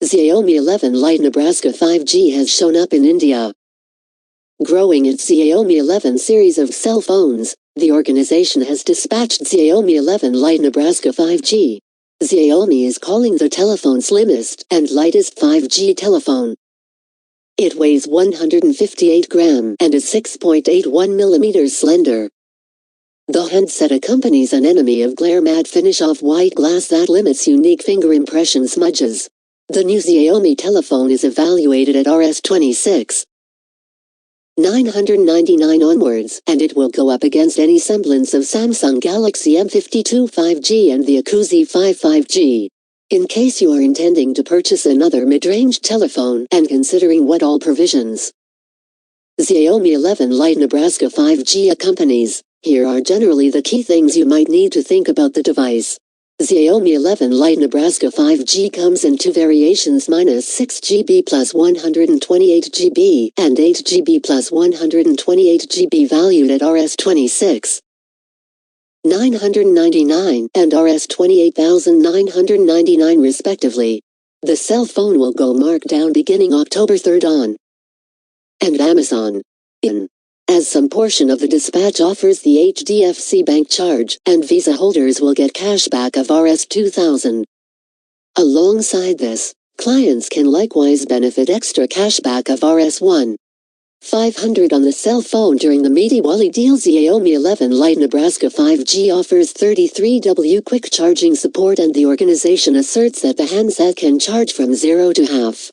Xiaomi 11 Lite Nebraska 5G has shown up in India. Growing its Xiaomi 11 series of cell phones, the organization has dispatched Xiaomi 11 Lite Nebraska 5G. Xiaomi is calling the telephone slimmest and lightest 5G telephone. It weighs 158 grams and is 6.81 millimeters slender. The handset accompanies an enemy of glare matte finish off-white glass that limits unique finger impression smudges. The new Xiaomi telephone is evaluated at Rs 26,999 onwards, and it will go up against any semblance of Samsung Galaxy M52 5G and the iQoo Z5 5G. In case you are intending to purchase another mid-range telephone and considering what all provisions Xiaomi 11 Lite Nebraska 5G accompanies, here are generally the key things you might need to think about the device. Xiaomi 11 Lite Nebraska 5G comes in two variations -6GB plus 128GB and 8GB plus 128GB valued at Rs 26,999 and Rs 28,999 respectively. The cell phone will go markdown beginning October 3rd on and Amazon. As some portion of the dispatch offers the HDFC Bank charge, and Visa holders will get cashback of Rs 2,000. Alongside this, clients can likewise benefit extra cashback of Rs 1,500 on the cell phone during the Diwali deal. Xiaomi 11 Lite Nebraska 5G offers 33W quick charging support, and the organization asserts that the handset can charge from 0 to half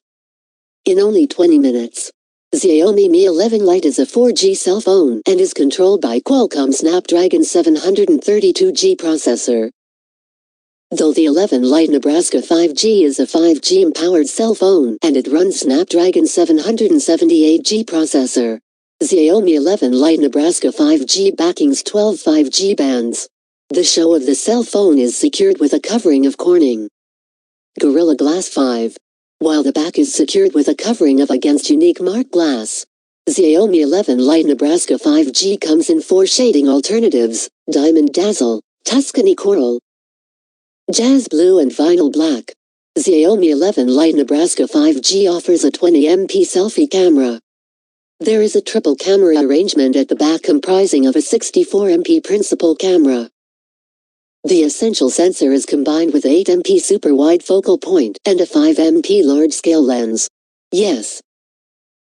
in only 20 minutes. Xiaomi Mi 11 Lite is a 4G cell phone and is controlled by Qualcomm Snapdragon 732G processor. Though the 11 Lite Nebraska 5G is a 5G-empowered cell phone and it runs Snapdragon 778G processor, Xiaomi 11 Lite Nebraska 5G backings 12 5G bands. The shell of the cell phone is secured with a covering of Corning Gorilla Glass 5. While the back is secured with a covering of against unique mark glass. Xiaomi 11 Lite Nebraska 5G comes in 4 shading alternatives: Diamond Dazzle, Tuscany Coral, Jazz Blue and Vinyl Black. Xiaomi 11 Lite Nebraska 5G offers a 20MP selfie camera. There is a triple camera arrangement at the back comprising of a 64MP principal camera. The essential sensor is combined with 8MP super wide focal point and a 5MP large-scale lens. Yes.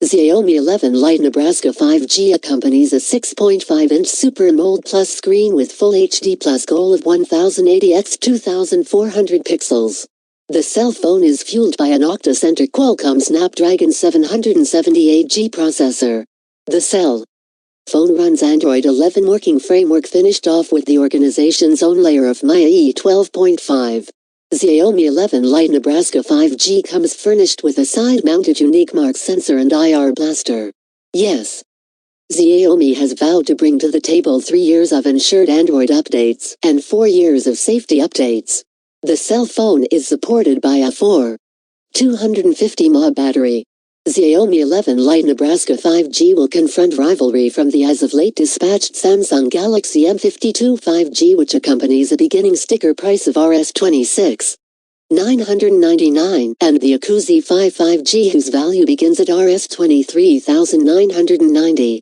Xiaomi 11 Lite Nebraska 5G accompanies a 6.5-inch Super AMOLED Plus screen with Full HD Plus goal of 1080 x 2400 pixels. The cell phone is fueled by an octa-center Qualcomm Snapdragon 778G processor. The cell phone runs Android 11 working framework finished off with the organization's own layer of MIUI 12.5. Xiaomi 11 Lite Nebraska 5G comes furnished with a side-mounted unique mark sensor and IR blaster. Yes. Xiaomi has vowed to bring to the table 3 years of ensured Android updates and 4 years of safety updates. The cell phone is supported by a 250 mAh battery. Xiaomi 11 Lite Nebraska 5G will confront rivalry from the as-of-late dispatched Samsung Galaxy M52 5G, which accompanies a beginning sticker price of Rs 26,999, and the iQoo Z5 5G, whose value begins at Rs 23,990.